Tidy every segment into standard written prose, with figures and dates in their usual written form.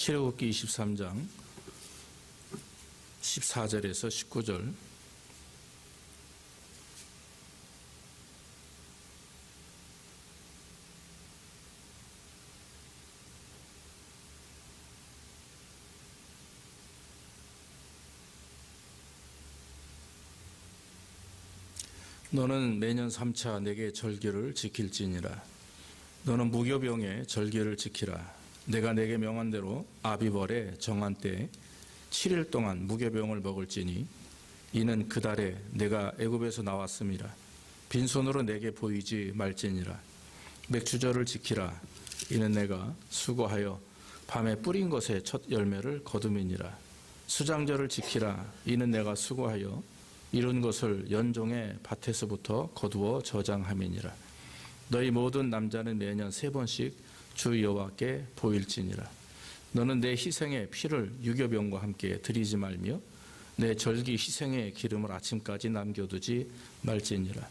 출애굽기 23장 14절에서 19절. 너는 매년 3차 내게 절기를 지킬지니라. 너는 무교병의 절기를 지키라. 내가 내게 명한 대로 아비벌의 정한 때에 7일 동안 무교병을 먹을지니 이는 그 달에 내가 애굽에서 나왔음이라. 빈손으로 내게 보이지 말지니라. 맥주절을 지키라. 이는 내가 수고하여 밤에 뿌린 것의 첫 열매를 거둠이니라. 수장절을 지키라. 이는 내가 수고하여 이룬 것을 연종의 밭에서부터 거두어 저장함이니라. 너희 모든 남자는 매년 3번씩 주 여호와께 보일지니라. 너는 내 희생의 피를 유교병과 함께 드리지 말며 내 절기 희생의 기름을 아침까지 남겨두지 말지니라.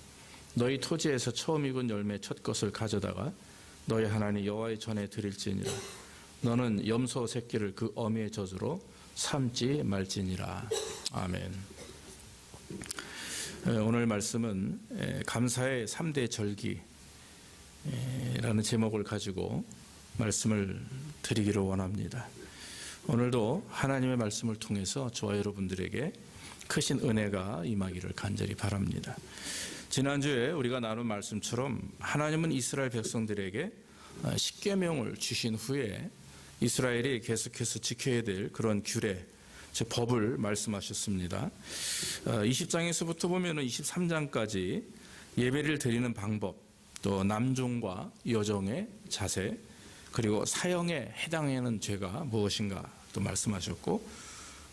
너희 토지에서 처음 익은 열매 첫 것을 가져다가 너희 하나님 여호와의 전에 드릴지니라. 너는 염소 새끼를 그 어미의 젖으로 삼지 말지니라. 아멘. 오늘 말씀은 감사의 3대 절기라는 제목을 가지고 말씀을 드리기를 원합니다. 오늘도 하나님의 말씀을 통해서 저와 여러분들에게 크신 은혜가 임하기를 간절히 바랍니다. 지난주에 우리가 나눈 말씀처럼 하나님은 이스라엘 백성들에게 십계명을 주신 후에 이스라엘이 계속해서 지켜야 될 그런 규례, 즉 법을 말씀하셨습니다. 20장에서부터 보면 23장까지 예배를 드리는 방법, 또 남종과 여종의 자세, 그리고 사형에 해당하는 죄가 무엇인가 또 말씀하셨고,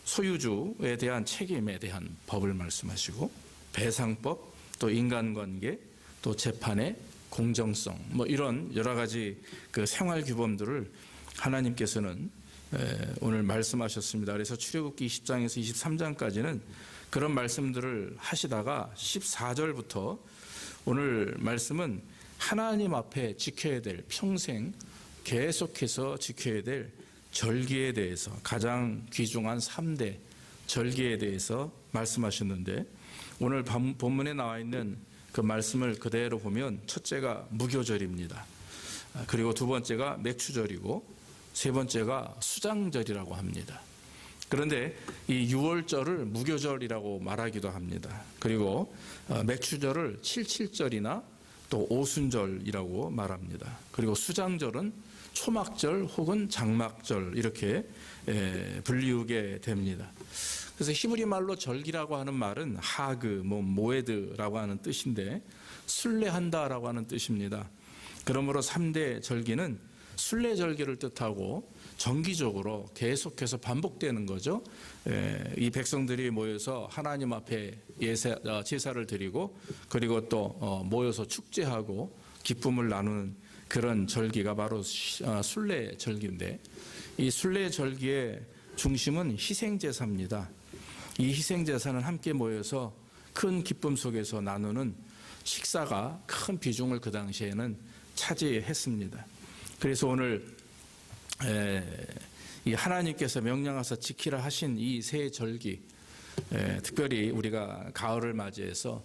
소유주에 대한 책임에 대한 법을 말씀하시고, 배상법, 또 인간관계, 또 재판의 공정성, 이런 여러 가지 그 생활 규범들을 하나님께서는 오늘 말씀하셨습니다. 그래서 출애굽기 20장에서 23장까지는 그런 말씀들을 하시다가 14절부터 오늘 말씀은 하나님 앞에 지켜야 될, 평생 계속해서 지켜야 될 절기에 대해서, 가장 귀중한 3대 절기에 대해서 말씀하셨는데, 오늘 본문에 나와 있는 그 말씀을 그대로 보면 첫째가 무교절입니다. 그리고 두 번째가 맥주절이고 세 번째가 수장절이라고 합니다. 그런데 이 6월절을 무교절이라고 말하기도 합니다. 그리고 맥주절을 77절이나 또 오순절이라고 말합니다. 그리고 수장절은 초막절 혹은 장막절 이렇게 불리우게 됩니다. 그래서 히브리 말로 절기라고 하는 말은 하그, 모에드라고 하는 뜻인데 순례한다라고 하는 뜻입니다. 그러므로 3대 절기는 순례절기를 뜻하고 정기적으로 계속해서 반복되는 거죠. 이 백성들이 모여서 하나님 앞에 제사를 드리고, 그리고 또 모여서 축제하고 기쁨을 나누는 그런 절기가 바로 순례절기인데, 이 순례절기의 중심은 희생제사입니다. 이 희생제사는 함께 모여서 큰 기쁨 속에서 나누는 식사가 큰 비중을 그 당시에는 차지했습니다. 그래서 오늘 이 하나님께서 명령하사 지키라 하신 이 세 절기, 특별히 우리가 가을을 맞이해서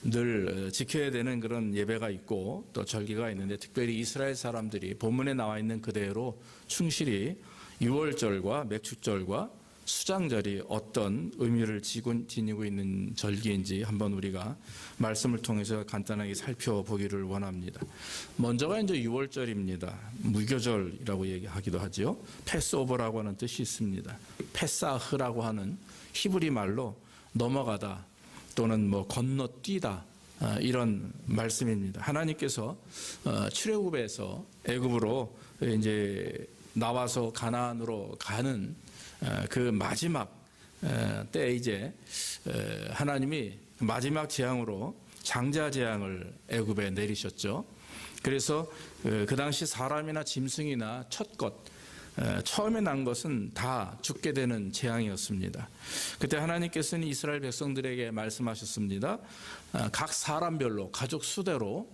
늘 지켜야 되는 그런 예배가 있고 또 절기가 있는데, 특별히 이스라엘 사람들이 본문에 나와 있는 그대로 충실히 6월절과 맥주절과 수장절이 어떤 의미를 지니고 있는 절기인지 한번 우리가 말씀을 통해서 간단하게 살펴보기를 원합니다. 먼저가 이제 6월절입니다. 무교절이라고 얘기하기도 하죠. 패스오버라고 하는 뜻이 있습니다. 패사흐라고 하는 히브리 말로 넘어가다 또는 건너뛰다, 이런 말씀입니다. 하나님께서 출애굽에서 애굽으로 이제 나와서 가나안으로 가는 그 마지막 때 이제 하나님이 마지막 재앙으로 장자 재앙을 애굽에 내리셨죠. 그래서 그 당시 사람이나 짐승이나 첫 것, 처음에 난 것은 다 죽게 되는 재앙이었습니다. 그때 하나님께서는 이스라엘 백성들에게 말씀하셨습니다. 각 사람별로, 가족 수대로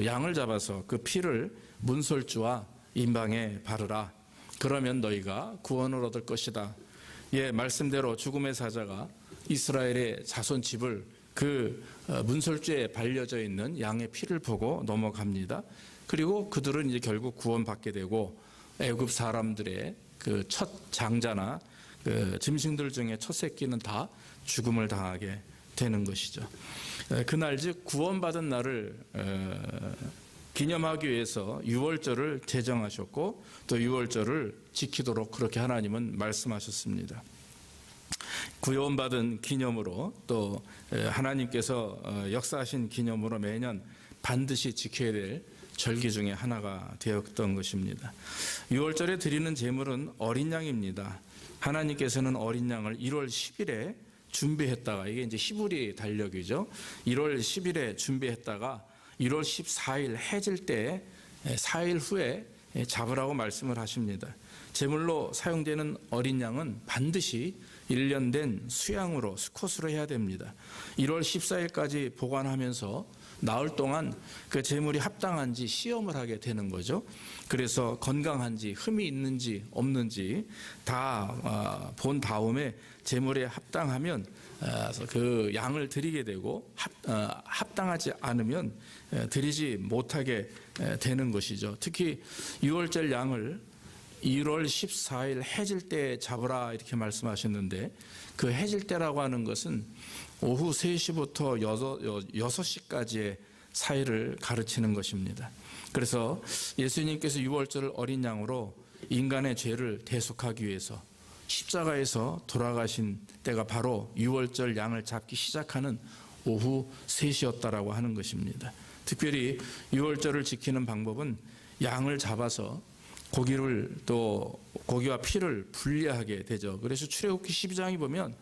양을 잡아서 그 피를 문설주와 임방에 바르라. 그러면 너희가 구원을 얻을 것이다. 예, 말씀대로 죽음의 사자가 이스라엘의 자손 집을 그 문설주에 발려져 있는 양의 피를 보고 넘어갑니다. 그리고 그들은 이제 결국 구원받게 되고 애굽 사람들의 그 첫 장자나 그 짐승들 중에 첫 새끼는 다 죽음을 당하게 되는 것이죠. 그날 즉 구원받은 날을 기념하기 위해서 유월절을 제정하셨고 또 유월절을 지키도록 그렇게 하나님은 말씀하셨습니다. 구원받은 기념으로 또 하나님께서 역사하신 기념으로 매년 반드시 지켜야 될 절기 중에 하나가 되었던 것입니다. 유월절에 드리는 제물은 어린 양입니다. 하나님께서는 어린 양을 1월 10일에 준비했다가, 이게 이제 히브리 달력이죠. 1월 10일에 준비했다가 1월 14일 해질 때 4일 후에 잡으라고 말씀을 하십니다. 제물로 사용되는 어린 양은 반드시 1년 된 수양으로 수컷으로 해야 됩니다. 1월 14일까지 보관하면서 나흘 동안 그 제물이 합당한지 시험을 하게 되는 거죠. 그래서 건강한지 흠이 있는지 없는지 다 본 다음에 제물에 합당하면 그 양을 드리게 되고 합당하지 않으면 드리지 못하게 되는 것이죠. 특히 유월절 양을 1월 14일 해질 때 잡으라 이렇게 말씀하셨는데, 그 해질 때라고 하는 것은 오후 3시부터 6시까지의 사이를 가르치는 것입니다. 그래서 예수님께서 유월절을 어린 양으로 인간의 죄를 대속하기 위해서 십자가에서 돌아가신 때가 바로 유월절 양을 잡기 시작하는 오후 3시였다라고 하는 것입니다. 특별히 유월절을 지키는 방법은 양을 잡아서 고기와 피를 분리하게 되죠. 그래서 출애굽기 12장에 보면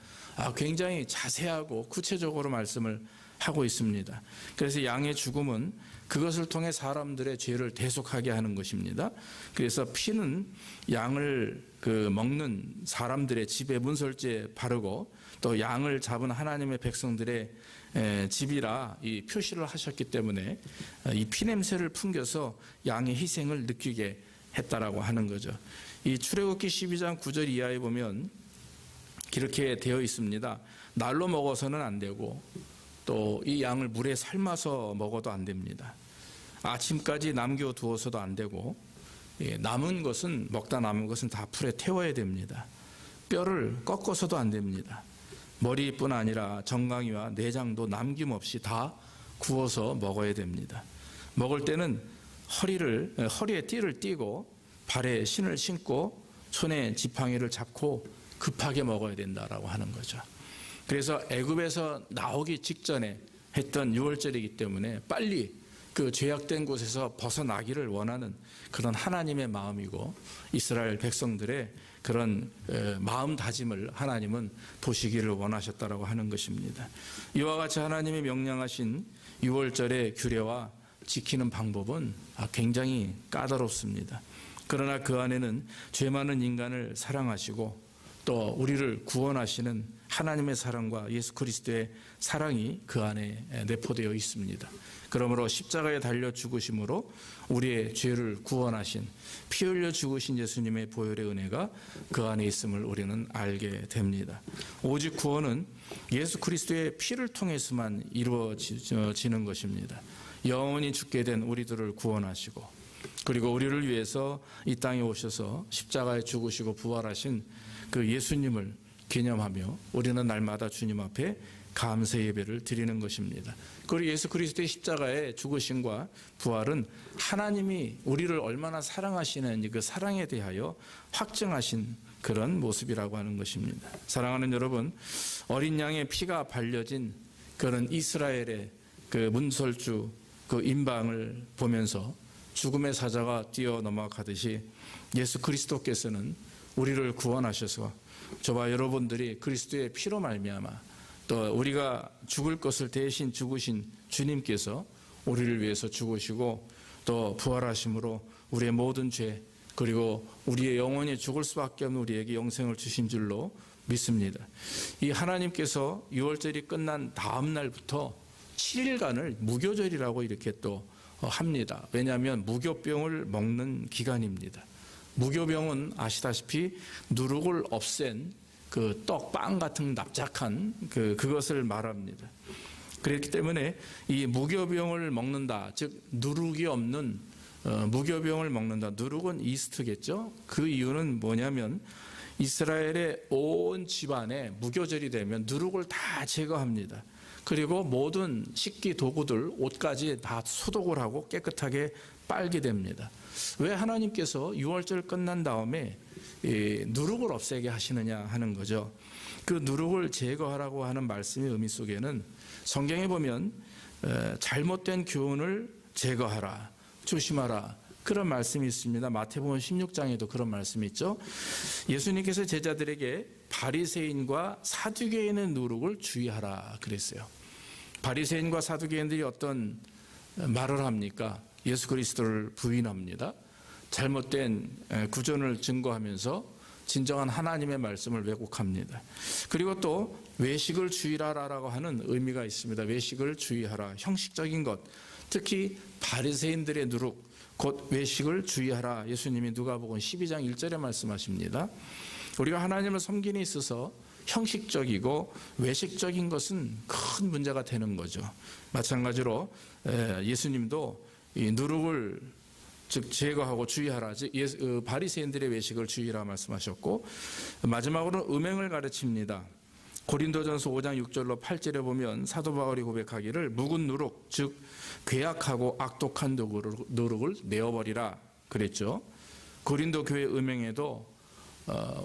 굉장히 자세하고 구체적으로 말씀을 하고 있습니다. 그래서 양의 죽음은 그것을 통해 사람들의 죄를 대속하게 하는 것입니다. 그래서 피는 양을 먹는 사람들의 집에 문설주에 바르고 또 양을 잡은 하나님의 백성들의 집이라 이 표시를 하셨기 때문에 이 피냄새를 풍겨서 양의 희생을 느끼게 했다라고 하는 거죠. 이 출애굽기 12장 9절 이하에 보면 이렇게 되어 있습니다. 날로 먹어서는 안 되고 또 이 양을 물에 삶아서 먹어도 안 됩니다. 아침까지 남겨두어서도 안 되고 남은 것은 먹다 남은 것은 다 풀에 태워야 됩니다. 뼈를 꺾어서도 안 됩니다. 머리뿐 아니라 정강이와 내장도 남김없이 다 구워서 먹어야 됩니다. 먹을 때는 허리에 띠를 띠고 발에 신을 신고 손에 지팡이를 잡고 급하게 먹어야 된다라고 하는 거죠. 그래서 애굽에서 나오기 직전에 했던 유월절이기 때문에 빨리 그 죄악된 곳에서 벗어나기를 원하는 그런 하나님의 마음이고 이스라엘 백성들의 그런 마음다짐을 하나님은 보시기를 원하셨다라고 하는 것입니다. 이와 같이 하나님이 명령하신 유월절의 규례와 지키는 방법은 굉장히 까다롭습니다. 그러나 그 안에는 죄 많은 인간을 사랑하시고 또 우리를 구원하시는 하나님의 사랑과 예수 그리스도의 사랑이 그 안에 내포되어 있습니다. 그러므로 십자가에 달려 죽으심으로 우리의 죄를 구원하신, 피 흘려 죽으신 예수님의 보혈의 은혜가 그 안에 있음을 우리는 알게 됩니다. 오직 구원은 예수 그리스도의 피를 통해서만 이루어지는 것입니다. 영원히 죽게 된 우리들을 구원하시고 그리고 우리를 위해서 이 땅에 오셔서 십자가에 죽으시고 부활하신 그 예수님을 기념하며 우리는 날마다 주님 앞에 감사 예배를 드리는 것입니다. 그리고 예수 그리스도의 십자가의 죽으심과 부활은 하나님이 우리를 얼마나 사랑하시는지 그 사랑에 대하여 확증하신 그런 모습이라고 하는 것입니다. 사랑하는 여러분, 어린 양의 피가 발려진 그런 이스라엘의 그 문설주 그 임방을 보면서 죽음의 사자가 뛰어 넘어가듯이 예수 그리스도께서는 우리를 구원하셔서 저와 여러분들이 그리스도의 피로 말미암아 또 우리가 죽을 것을 대신 죽으신 주님께서 우리를 위해서 죽으시고 또 부활하심으로 우리의 모든 죄 그리고 우리의 영원히 죽을 수밖에 없는 우리에게 영생을 주신 줄로 믿습니다. 이 하나님께서 유월절이 끝난 다음 날부터 7일간을 무교절이라고 이렇게 또 합니다. 왜냐하면 무교병을 먹는 기간입니다. 무교병은 아시다시피 누룩을 없앤 그 떡, 빵 같은 납작한 그것을 말합니다. 그렇기 때문에 이 무교병을 먹는다, 즉 누룩이 없는 무교병을 먹는다. 누룩은 이스트겠죠. 그 이유는 뭐냐면 이스라엘의 온 집안에 무교절이 되면 누룩을 다 제거합니다. 그리고 모든 식기 도구들, 옷까지 다 소독을 하고 깨끗하게 빨게 됩니다. 왜 하나님께서 유월절 끝난 다음에 누룩을 없애게 하시느냐 하는 거죠. 그 누룩을 제거하라고 하는 말씀의 의미 속에는 성경에 보면 잘못된 교훈을 제거하라, 조심하라, 그런 말씀이 있습니다. 마태복음 16장에도 그런 말씀이 있죠. 예수님께서 제자들에게 바리새인과 사두개인의 누룩을 주의하라 그랬어요. 바리새인과 사두개인들이 어떤 말을 합니까? 예수 그리스도를 부인합니다. 잘못된 구전을 증거하면서 진정한 하나님의 말씀을 왜곡합니다. 그리고 또 외식을 주의하라라고 하는 의미가 있습니다. 외식을 주의하라, 형식적인 것, 특히 바리새인들의 누룩, 곧 외식을 주의하라. 예수님이 누가복음 12장 1절에 말씀하십니다. 우리가 하나님을 섬기는 데 있어서 형식적이고 외식적인 것은 큰 문제가 되는 거죠. 마찬가지로 예수님도 이 누룩을 즉 제거하고 주의하라, 바리새인들의 외식을 주의하라 말씀하셨고, 마지막으로 음행을 가르칩니다. 고린도전서 5장 6절로 8절에 보면 사도 바울이 고백하기를 묵은 누룩, 즉 괴악하고 악독한 누룩을 내어버리라 그랬죠. 고린도 교회 음행에도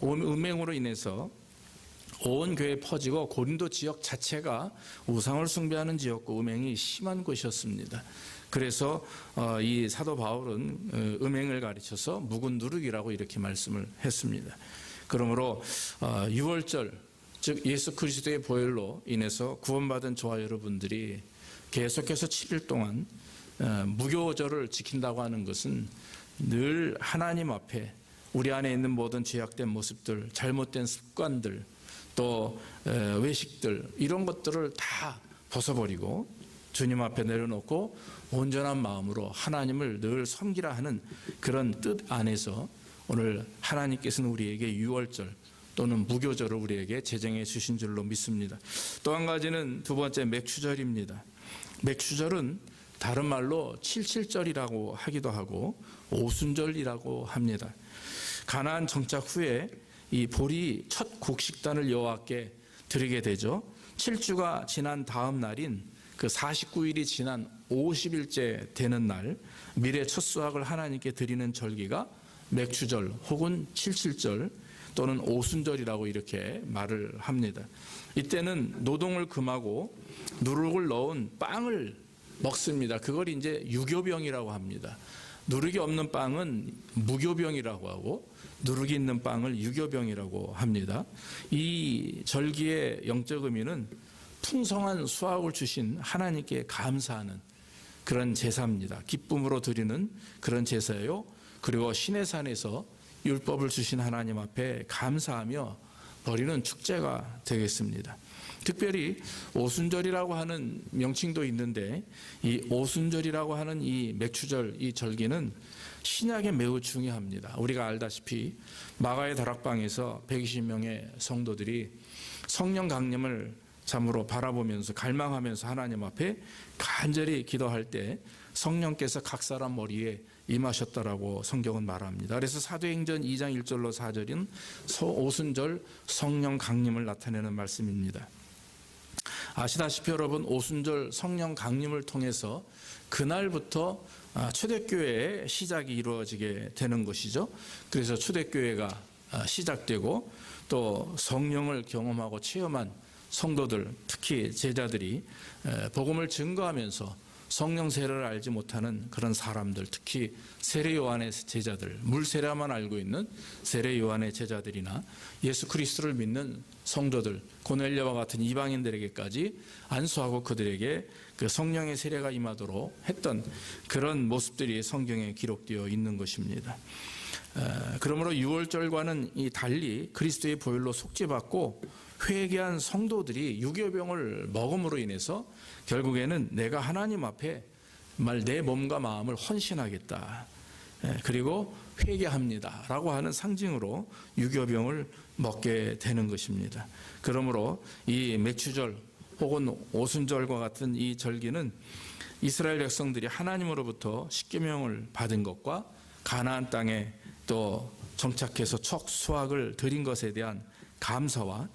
음행으로 인해서 온 교회에 퍼지고 고린도 지역 자체가 우상을 숭배하는 지역고 음행이 심한 곳이었습니다. 그래서 이 사도 바울은 음행을 가르쳐서 묵은 누룩이라고 이렇게 말씀을 했습니다. 그러므로 유월절, 즉 예수 그리스도의 보혈로 인해서 구원받은 저와 여러분들이 계속해서 7일 동안 무교절을 지킨다고 하는 것은 늘 하나님 앞에 우리 안에 있는 모든 죄악된 모습들, 잘못된 습관들, 또 외식들, 이런 것들을 다 벗어버리고 주님 앞에 내려놓고 온전한 마음으로 하나님을 늘 섬기라 하는 그런 뜻 안에서 오늘 하나님께서는 우리에게 유월절 또는 무교절을 우리에게 제정해 주신 줄로 믿습니다. 또 한 가지는 두 번째 맥추절입니다. 맥추절은 다른 말로 칠칠절이라고 하기도 하고 오순절이라고 합니다. 가나안 정착 후에 이 보리 첫 곡식단을 여호와께 드리게 되죠. 7주가 지난 다음 날인 그 49일이 지난 50일째 되는 날 미래 첫 수확을 하나님께 드리는 절기가 맥추절 혹은 칠칠절 또는 오순절이라고 이렇게 말을 합니다. 이때는 노동을 금하고 누룩을 넣은 빵을 먹습니다. 그걸 이제 유교병이라고 합니다. 누룩이 없는 빵은 무교병이라고 하고 누룩이 있는 빵을 유교병이라고 합니다. 이 절기의 영적 의미는 풍성한 수확을 주신 하나님께 감사하는 그런 제사입니다. 기쁨으로 드리는 그런 제사예요. 그리고 시내산에서 율법을 주신 하나님 앞에 감사하며 벌이는 축제가 되겠습니다. 특별히 오순절이라고 하는 명칭도 있는데 이 오순절이라고 하는 이 맥추절, 이 절기는 신약에 매우 중요합니다. 우리가 알다시피 마가의 다락방에서 120명의 성도들이 성령 강림을 참으로 바라보면서 갈망하면서 하나님 앞에 간절히 기도할 때 성령께서 각 사람 머리에 임하셨다라고 성경은 말합니다. 그래서 사도행전 2장 1절로 4절인 오순절 성령 강림을 나타내는 말씀입니다. 아시다시피 여러분, 오순절 성령 강림을 통해서 그날부터 초대교회의 시작이 이루어지게 되는 것이죠. 그래서 초대교회가 시작되고 또 성령을 경험하고 체험한 성도들, 특히 제자들이 복음을 증거하면서 성령 세례를 알지 못하는 그런 사람들, 특히 세례 요한의 제자들, 물 세례만 알고 있는 세례 요한의 제자들이나 예수 그리스도를 믿는 성도들, 고넬료와 같은 이방인들에게까지 안수하고 그들에게 그 성령의 세례가 임하도록 했던 그런 모습들이 성경에 기록되어 있는 것입니다. 그러므로 유월절과는 이 달리 그리스도의 보혈로 속죄받고 회개한 성도들이 유교병을 먹음으로 인해서 결국에는 내가 하나님 앞에 내 몸과 마음을 헌신하겠다. 그리고 회개합니다라고 하는 상징으로 유교병을 먹게 되는 것입니다. 그러므로 이 맥추절 혹은 오순절과 같은 이 절기는 이스라엘 백성들이 하나님으로부터 십계명을 받은 것과 가나안 땅에 또 정착해서 첫 수확을 드린 것에 대한 감사와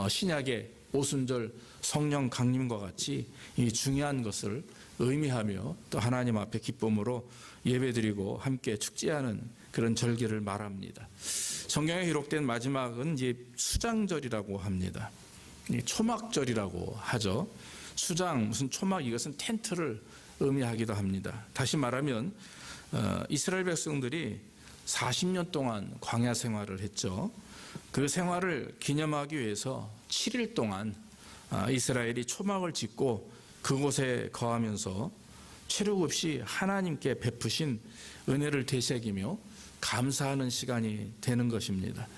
신약의 오순절 성령 강림과 같이 이 중요한 것을 의미하며 또 하나님 앞에 기쁨으로 예배드리고 함께 축제하는 그런 절기를 말합니다. 성경에 기록된 마지막은 이제 수장절이라고 합니다. 초막절이라고 하죠. 수장, 무슨 초막, 이것은 텐트를 의미하기도 합니다. 다시 말하면 이스라엘 백성들이 40년 동안 광야 생활을 했죠. 그 생활을 기념하기 위해서 7일 동안 이스라엘이 초막을 짓고 그곳에 거하면서 체력 없이 하나님께 베푸신 은혜를 되새기며 감사하는 시간이 되는 것입니다.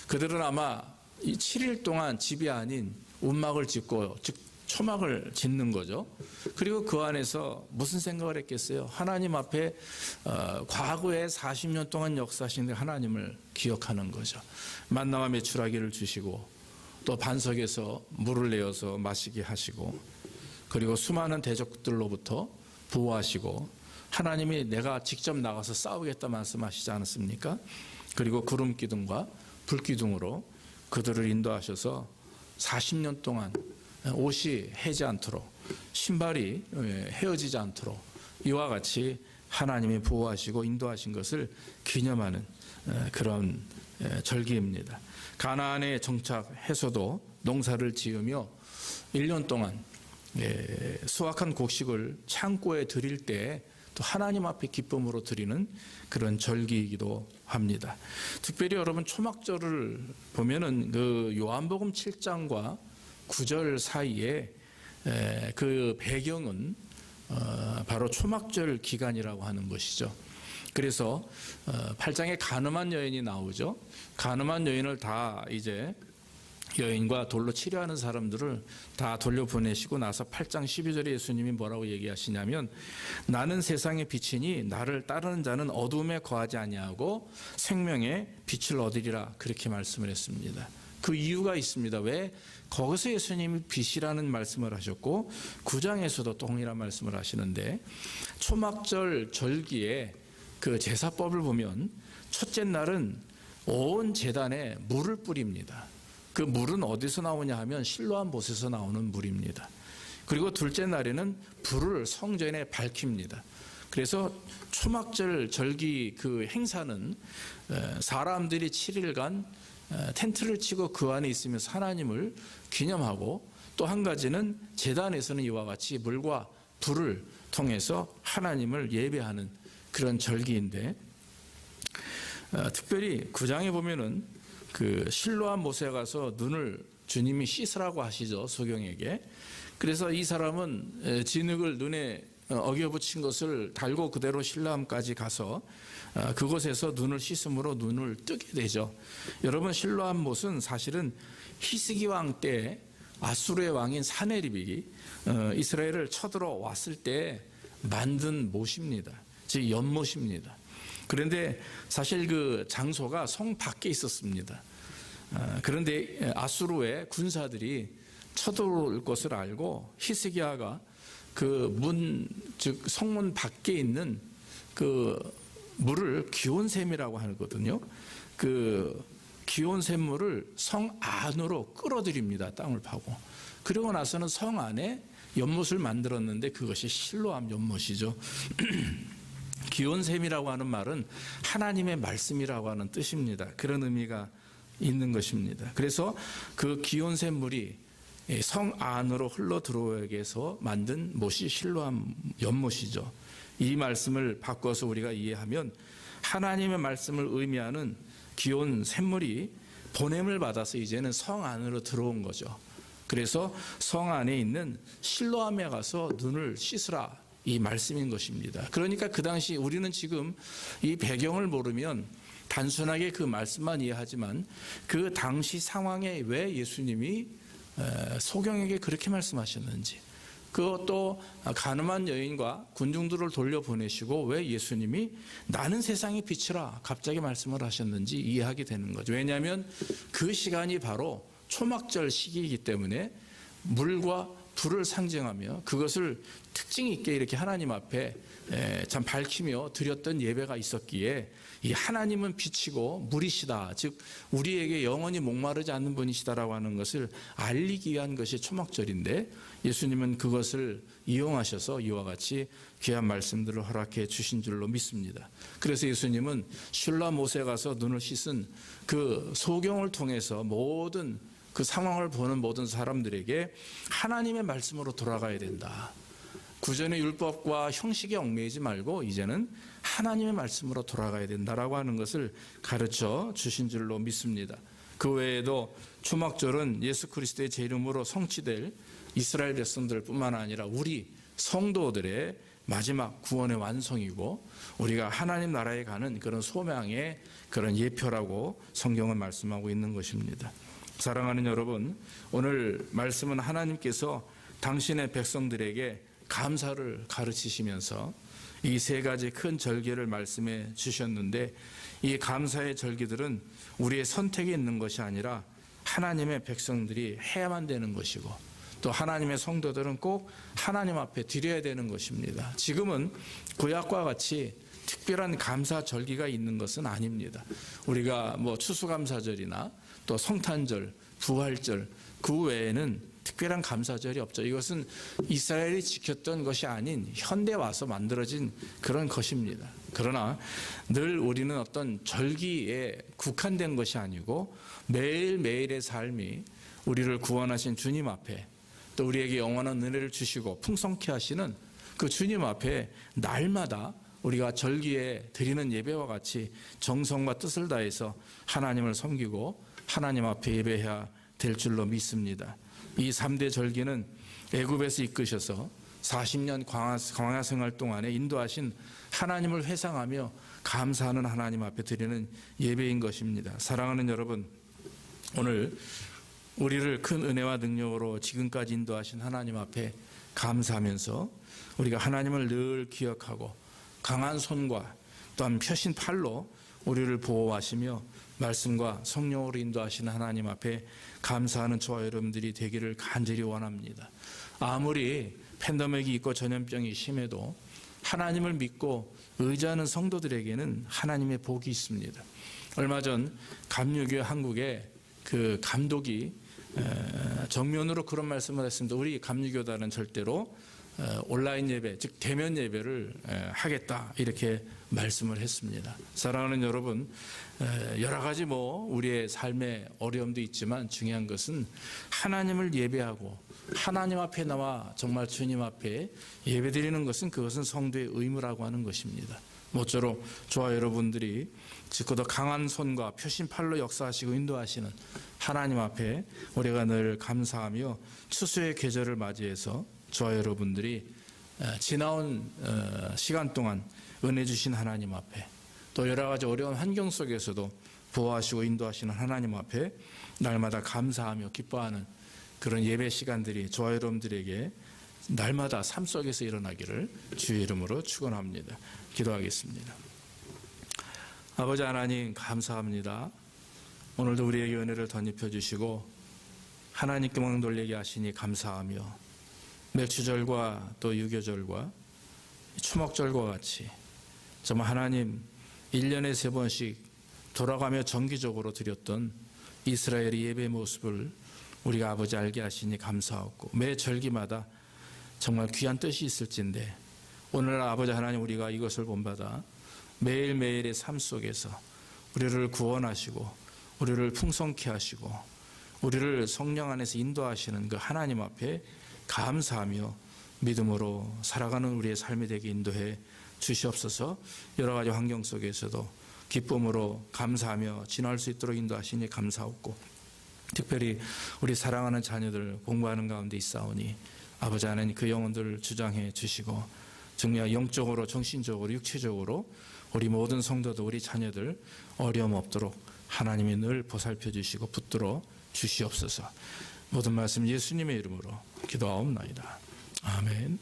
그들은 아마 이 7일 동안 집이 아닌 움막을 짓고, 즉 초막을 짓는 거죠. 그리고 그 안에서 무슨 생각을 했겠어요? 하나님 앞에 과거에 40년 동안 역사하신 하나님을 기억하는 거죠. 만나와 메추라기를 주시고 또 반석에서 물을 내어서 마시게 하시고, 그리고 수많은 대적들로부터 보호하시고, 하나님이 내가 직접 나가서 싸우겠다 말씀하시지 않았습니까? 그리고 구름 기둥과 불 기둥으로 그들을 인도하셔서 40년 동안 옷이 해지 않도록, 신발이 헤어지지 않도록 이와 같이 하나님이 보호하시고 인도하신 것을 기념하는 그런 절기입니다. 가나안에 정착해서도 농사를 지으며 1년 동안 수확한 곡식을 창고에 드릴 때 또 하나님 앞에 기쁨으로 드리는 그런 절기이기도 합니다. 특별히 여러분 초막절을 보면은 그 요한복음 7장과 9절 사이에 그 배경은 바로 초막절 기간이라고 하는 것이죠. 그래서 8장에 가늠한 여인이 나오죠. 가늠한 여인을 다 이제 여인과 돌로 치료하는 사람들을 다 돌려보내시고 나서 8장 12절에 예수님이 뭐라고 얘기하시냐면, 나는 세상의 빛이니 나를 따르는 자는 어두움에 거하지 아니하고 생명의 빛을 얻으리라, 그렇게 말씀을 했습니다. 그 이유가 있습니다. 왜? 거기서 예수님이 빛이라는 말씀을 하셨고 9장에서도 동일한 말씀을 하시는데, 초막절 절기에 그 제사법을 보면 첫째 날은 온 제단에 물을 뿌립니다. 그 물은 어디서 나오냐 하면 실로암 못에서 나오는 물입니다. 그리고 둘째 날에는 불을 성전에 밝힙니다. 그래서 초막절 절기 그 행사는 사람들이 7일간 텐트를 치고 그 안에 있으면서 하나님을 기념하고, 또 한 가지는 제단에서는 이와 같이 물과 불을 통해서 하나님을 예배하는 그런 절기인데, 특별히 9장에 보면은 그 실로암 못에 가서 눈을 주님이 씻으라고 하시죠, 소경에게. 그래서 이 사람은 진흙을 눈에 어겨붙인 것을 달고 그대로 실로암까지 가서 그곳에서 눈을 씻음으로 눈을 뜨게 되죠. 여러분, 실로암 못은 사실은 히스기 왕 때 아수르의 왕인 사네립이 이스라엘을 쳐들어왔을 때 만든 못입니다. 즉 연못입니다. 그런데 사실 그 장소가 성 밖에 있었습니다. 그런데 아수르의 군사들이 쳐들어올 것을 알고 히스기야가 그 문, 즉 성문 밖에 있는 그 물을 기온샘이라고 하거든요. 그 기온샘물을 성 안으로 끌어들입니다. 땅을 파고. 그리고 나서는 성 안에 연못을 만들었는데 그것이 실로암 연못이죠. 기온샘이라고 하는 말은 하나님의 말씀이라고 하는 뜻입니다. 그런 의미가 있는 것입니다. 그래서 그 기온샘물이 성 안으로 흘러 들어오게 해서 만든 못이 실로암 연못이죠. 이 말씀을 바꿔서 우리가 이해하면 하나님의 말씀을 의미하는 기온샘물이 보냄을 받아서 이제는 성 안으로 들어온 거죠. 그래서 성 안에 있는 실로암에 가서 눈을 씻으라, 이 말씀인 것입니다. 그러니까 그 당시 우리는 지금 이 배경을 모르면 단순하게 그 말씀만 이해하지만 그 당시 상황에 왜 예수님이 소경에게 그렇게 말씀하셨는지, 그것도 가늠한 여인과 군중들을 돌려보내시고 왜 예수님이 나는 세상의 빛이라 갑자기 말씀을 하셨는지 이해하게 되는 거죠. 왜냐하면 그 시간이 바로 초막절 시기이기 때문에 물과 불을 상징하며 그것을 특징 있게 이렇게 하나님 앞에 참 밝히며 드렸던 예배가 있었기에 이 하나님은 빛이고 물이시다, 즉 우리에게 영원히 목마르지 않는 분이시다라고 하는 것을 알리기 위한 것이 초막절인데 예수님은 그것을 이용하셔서 이와 같이 귀한 말씀들을 허락해 주신 줄로 믿습니다. 그래서 예수님은 슐라못에 가서 눈을 씻은 그 소경을 통해서 모든 그 상황을 보는 모든 사람들에게 하나님의 말씀으로 돌아가야 된다. 구전의 율법과 형식에 얽매이지 말고 이제는 하나님의 말씀으로 돌아가야 된다라고 하는 것을 가르쳐 주신 줄로 믿습니다. 그 외에도 초막절은 예수 그리스도의 제 이름으로 성취될 이스라엘 백성들 뿐만 아니라 우리 성도들의 마지막 구원의 완성이고 우리가 하나님 나라에 가는 그런 소망의 그런 예표라고 성경은 말씀하고 있는 것입니다. 사랑하는 여러분, 오늘 말씀은 하나님께서 당신의 백성들에게 감사를 가르치시면서 이 세 가지 큰 절기를 말씀해 주셨는데 이 감사의 절기들은 우리의 선택이 있는 것이 아니라 하나님의 백성들이 해야만 되는 것이고 또 하나님의 성도들은 꼭 하나님 앞에 드려야 되는 것입니다. 지금은 구약과 같이 특별한 감사 절기가 있는 것은 아닙니다. 우리가 추수감사절이나 또 성탄절, 부활절 그 외에는 특별한 감사절이 없죠. 이것은 이스라엘이 지켰던 것이 아닌 현대 와서 만들어진 그런 것입니다. 그러나 늘 우리는 어떤 절기에 국한된 것이 아니고 매일매일의 삶이 우리를 구원하신 주님 앞에 또 우리에게 영원한 은혜를 주시고 풍성케 하시는 그 주님 앞에 날마다 우리가 절기에 드리는 예배와 같이 정성과 뜻을 다해서 하나님을 섬기고 하나님 앞에 예배해야 될 줄로 믿습니다. 이 3대 절기는 애굽에서 이끄셔서 40년 광야 생활 동안에 인도하신 하나님을 회상하며 감사하는 하나님 앞에 드리는 예배인 것입니다. 사랑하는 여러분, 오늘 우리를 큰 은혜와 능력으로 지금까지 인도하신 하나님 앞에 감사하면서 우리가 하나님을 늘 기억하고 강한 손과 또한 펴신 팔로 우리를 보호하시며 말씀과 성령으로 인도하시는 하나님 앞에 감사하는 저와 여러분들이 되기를 간절히 원합니다. 아무리 팬데믹이 있고 전염병이 심해도 하나님을 믿고 의지하는 성도들에게는 하나님의 복이 있습니다. 얼마 전 감리교 한국의 그 감독이 정면으로 그런 말씀을 했습니다. 우리 감리교단은 절대로 온라인 예배, 즉 대면 예배를 하겠다 이렇게 말씀을 했습니다. 사랑하는 여러분, 여러 가지 우리의 삶의 어려움도 있지만 중요한 것은 하나님을 예배하고 하나님 앞에 나와 정말 주님 앞에 예배드리는 것은 그것은 성도의 의무라고 하는 것입니다. 모쪼록 저와 여러분들이 즉 더 강한 손과 펴신 팔로 역사하시고 인도하시는 하나님 앞에 우리가 늘 감사하며 추수의 계절을 맞이해서 저와 여러분들이 지나온 시간 동안 은혜 주신 하나님 앞에 또 여러 가지 어려운 환경 속에서도 보호하시고 인도하시는 하나님 앞에 날마다 감사하며 기뻐하는 그런 예배 시간들이 저와 여러분들에게 날마다 삶 속에서 일어나기를 주의 이름으로 축원합니다. 기도하겠습니다. 아버지 하나님 감사합니다. 오늘도 우리에게 은혜를 덧입혀 주시고 하나님께만 놀라게 하시니 감사하며 맥주절과 또 유교절과 추목절과 같이 정말 하나님 1년에 3번씩 돌아가며 정기적으로 드렸던 이스라엘의 예배 모습을 우리가 아버지 알게 하시니 감사하고 매 절기마다 정말 귀한 뜻이 있을진데 오늘 아버지 하나님 우리가 이것을 본받아 매일매일의 삶 속에서 우리를 구원하시고 우리를 풍성케 하시고 우리를 성령 안에서 인도하시는 그 하나님 앞에 감사하며 믿음으로 살아가는 우리의 삶이 되게 인도해 주시옵소서. 여러 가지 환경 속에서도 기쁨으로 감사하며 지날 수 있도록 인도하시니 감사하고 특별히 우리 사랑하는 자녀들 공부하는 가운데 있사오니 아버지 하나님 그 영혼들을 주장해 주시고 정말 영적으로 정신적으로 육체적으로 우리 모든 성도들 우리 자녀들 어려움 없도록 하나님이 늘 보살펴 주시고 붙들어 주시옵소서. 모든 말씀 예수님의 이름으로 기도하옵나이다. 아멘.